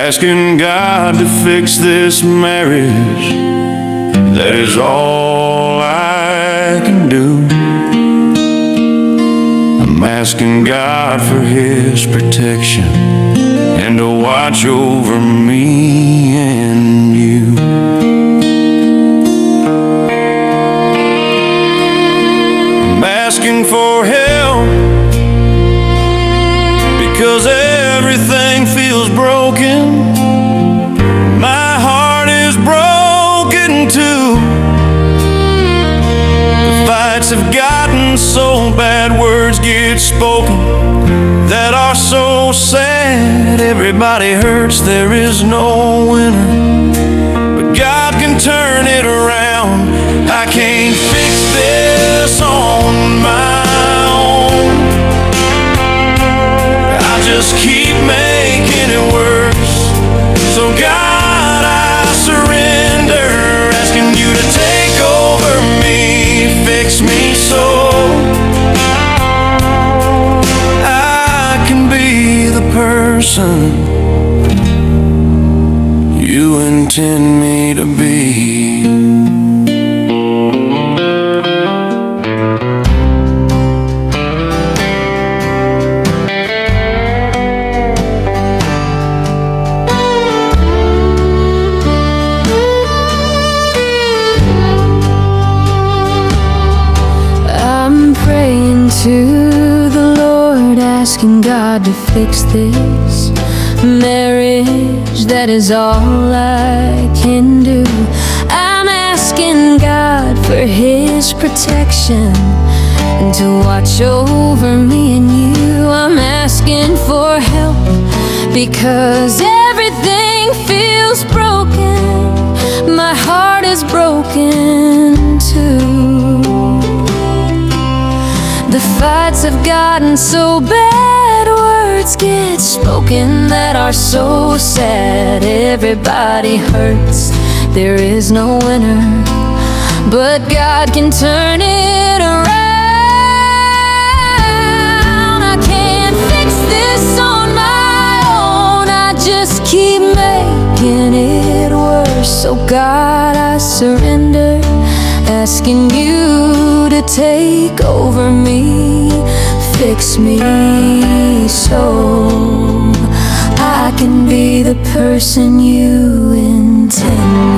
asking God to fix this marriage. That is all I can do. I'm asking God for His protection and to watch over me and you. I'm asking for help because everything feels broken. My heart is broken too. The fights have gotten so bad, words get spoken that are so sad. Everybody hurts, there is no winner, but God can turn it around. I can't fix this on my own. I just keep making it worse. So God, I surrender, asking you to take over me, fix me so I can be the person you intend me to be. To the Lord, asking God to fix this marriage. That is all I can do. I'm asking God for His protection and to watch over me and you. I'm asking for help because everything feels broken. My heart is broken too. The fights have gotten so bad, words get spoken that are so sad. Everybody hurts, there is no winner, but God can turn it around. I can't fix this on my own, I just keep making it worse. So God, I surrender, asking you to take over me, fix me so I can be the person you intend.